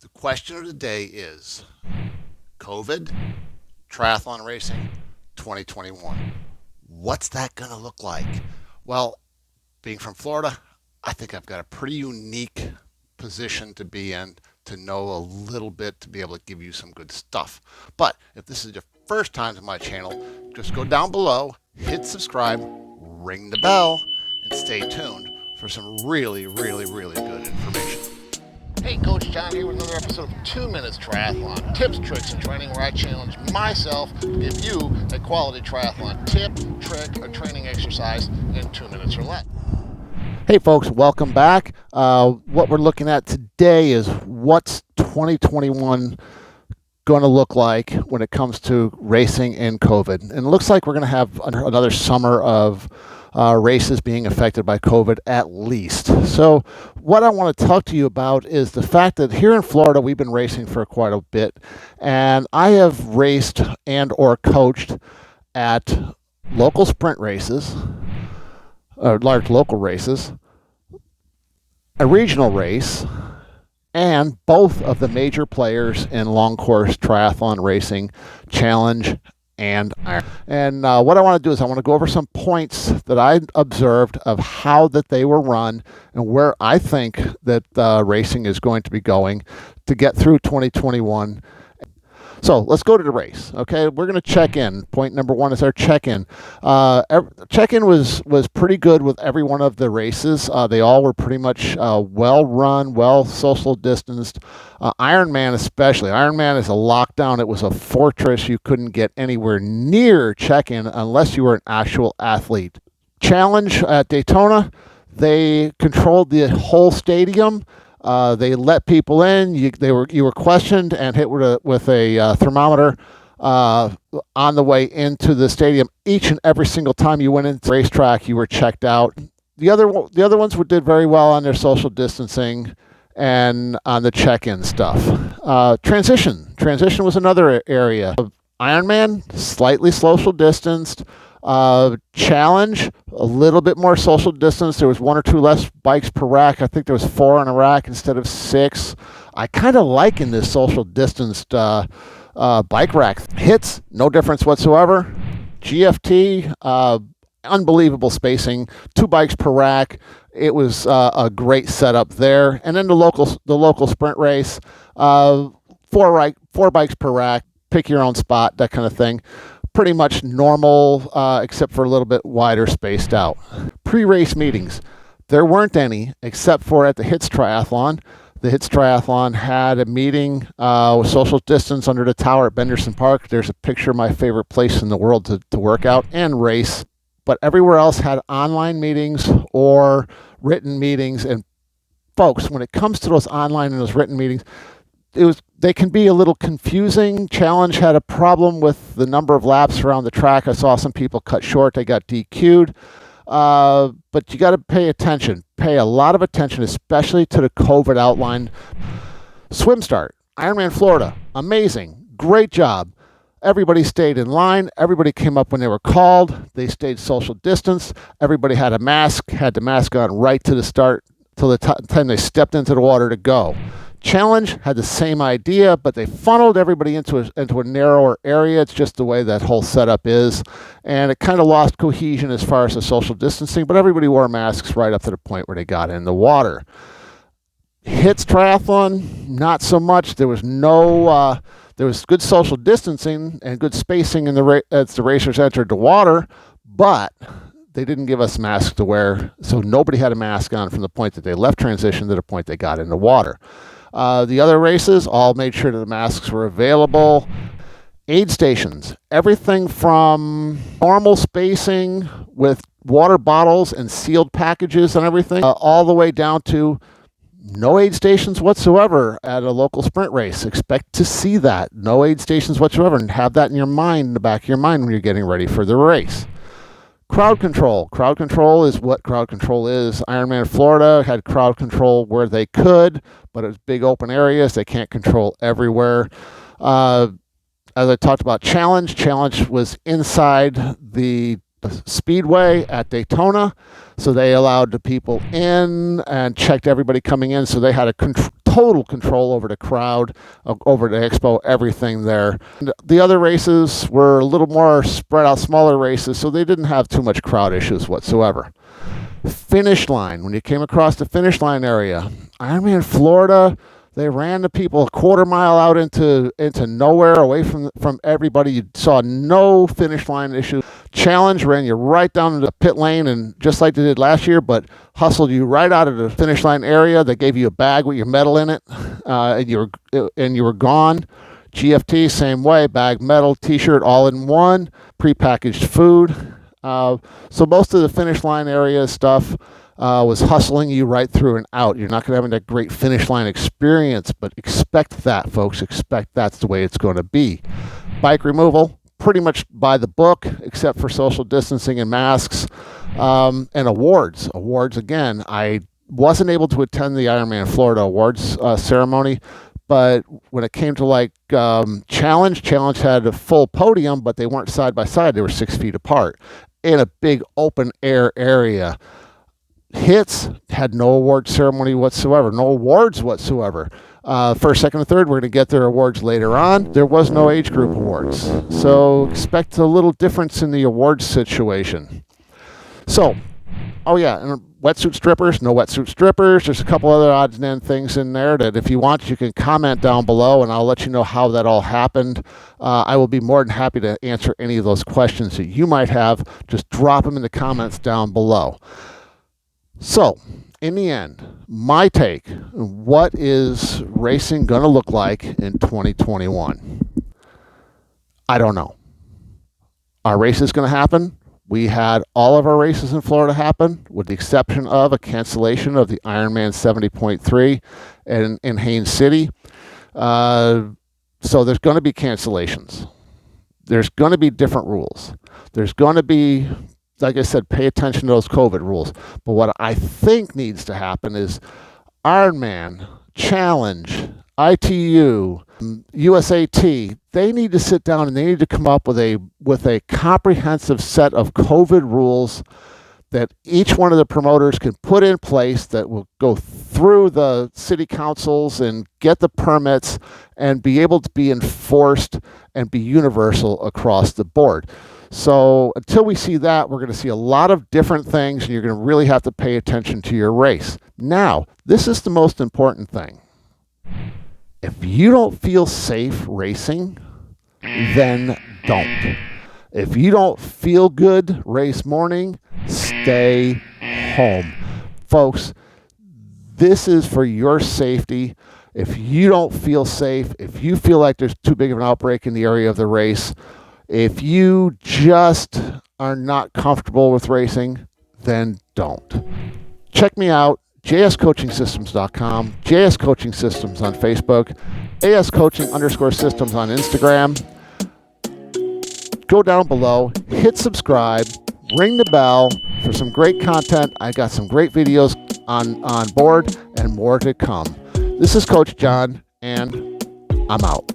The question of the day is COVID, triathlon racing, 2021. What's that going to look like? Well, being from Florida, I think I've got a pretty unique position to be in to know a little bit to be able to give you some good stuff. But if this is your first time to my channel, just go down below, hit subscribe, ring the bell, and stay tuned for some really good information. Hey, Coach John here with another episode of 2 Minutes Triathlon. Tips, tricks, and training where I challenge myself to give you a quality triathlon tip, trick, or training exercise in 2 minutes or less. Hey folks, welcome back. What we're looking at today is what's 2021 going to look like when it comes to racing and COVID. And it looks like we're going to have another summer of races being affected by COVID at least. So what I want to talk to you about is the fact that here in Florida, we've been racing for quite a bit. And I have raced and or coached at local sprint races, large local races, a regional race, and both of the major players in long course triathlon racing, challenge and iron. And what I want to do is I want to go over some points that I observed of how that they were run and where I think that racing is going to be going to get through 2021. So let's go to the race. Okay, we're going to check in. Point number one is our check-in. Check-in was pretty good with every one of the races. They all were pretty much well run, well social distanced. Ironman especially. Ironman is a lockdown. It was a fortress. You couldn't get anywhere near check-in unless you were an actual athlete. Challenge at Daytona, they controlled the whole stadium. They let people in. You were questioned and hit with a thermometer on the way into the stadium. Each and every single time you went into the racetrack, you were checked out. The other ones did very well on their social distancing and on the check-in stuff. Transition was another area. Ironman, slightly social distanced. Challenge, a little bit more social distance. There was 1 or 2 less bikes per rack. I think there was 4 on a rack instead of 6. I kind of like in this social distanced bike rack. Hits, no difference whatsoever. GFT, unbelievable spacing, 2 bikes per rack. It was a great setup there. And then the local sprint race, 4 bikes per rack. Pick your own spot, that kind of thing. Pretty much normal, except for a little bit wider spaced out. Pre-race meetings. There weren't any, except for at the Hits Triathlon. The Hits Triathlon had a meeting with social distance under the tower at Benderson Park. There's a picture of my favorite place in the world to work out and race. But everywhere else had online meetings or written meetings. And folks, when it comes to those online and those written meetings, they can be a little confusing. Challenge had a problem with the number of laps around the track. I saw some people cut short. They got DQ'd. But you got to pay attention. Pay a lot of attention, especially to the COVID outline. Swim start. Ironman Florida. Amazing. Great job. Everybody stayed in line. Everybody came up when they were called. They stayed social distance. Everybody had the mask on right to the start till the time they stepped into the water to go. Challenge had the same idea, but they funneled everybody into a narrower area. It's just the way that whole setup is. And it kind of lost cohesion as far as the social distancing, but everybody wore masks right up to the point where they got in the water. Hits Triathlon, not so much. There was there was good social distancing and good spacing as the racers entered the water, but they didn't give us masks to wear, so nobody had a mask on from the point that they left transition to the point they got in the water. The other races all made sure that the masks were available. Aid stations, everything from normal spacing with water bottles and sealed packages and everything, all the way down to no aid stations whatsoever at a local sprint race. Expect to see that. No aid stations whatsoever, and have that in your mind, in the back of your mind when you're getting ready for the race. Crowd control. Crowd control is what crowd control is. Ironman Florida had crowd control where they could, but it was big open areas. They can't control everywhere. As I talked about challenge was inside the Speedway at Daytona. So they allowed the people in and checked everybody coming in. So they had a total control over the crowd, over the expo, everything there. And the other races were a little more spread out, smaller races, so they didn't have too much crowd issues whatsoever. Finish line, when you came across the finish line area, Ironman Florida, they ran the people a quarter mile out into nowhere, away from everybody. You saw no finish line issue. Challenge ran you right down to the pit lane, and just like they did last year, but hustled you right out of the finish line area. They gave you a bag with your medal in it, and you were gone. GFT, same way, bag, medal, t-shirt, all in one, prepackaged food. So most of the finish line area stuff was hustling you right through and out. You're not going to have that great finish line experience, but expect that, folks. Expect that's the way it's going to be. Bike removal, pretty much by the book, except for social distancing and masks. And awards. Awards, again, I wasn't able to attend the Ironman Florida awards ceremony, but when it came to Challenge had a full podium, but they weren't side by side. They were 6 feet apart in a big open air area. Hits had no award ceremony whatsoever, no awards whatsoever. First, second, and third, we're going to get their awards later on. There was no age group awards. So expect a little difference in the awards situation. So, oh yeah, and wetsuit strippers, no wetsuit strippers. There's a couple other odds and ends things in there that if you want, you can comment down below, and I'll let you know how that all happened. I will be more than happy to answer any of those questions that you might have. Just drop them in the comments down below. So, in the end, my take, what is racing going to look like in 2021? I don't know. Our race is going to happen. We had all of our races in Florida happen, with the exception of a cancellation of the Ironman 70.3 in Haines City. So there's going to be cancellations. There's going to be different rules. There's going to be, like I said, pay attention to those COVID rules. But what I think needs to happen is Ironman, Challenge, ITU, USAT, they need to sit down and they need to come up with a comprehensive set of COVID rules that each one of the promoters can put in place that will go through the city councils and get the permits and be able to be enforced and be universal across the board. So until we see that, we're going to see a lot of different things, and you're going to really have to pay attention to your race. Now, this is the most important thing. If you don't feel safe racing, then don't. If you don't feel good race morning, stay home. Folks, this is for your safety. If you don't feel safe, if you feel like there's too big of an outbreak in the area of the race, if you just are not comfortable with racing, then don't. Check me out, jscoachingsystems.com, JS Coaching Systems on Facebook, ASCoaching_systems on Instagram. Go down below, hit subscribe, ring the bell for some great content. I got some great videos on board and more to come. This is Coach John, and I'm out.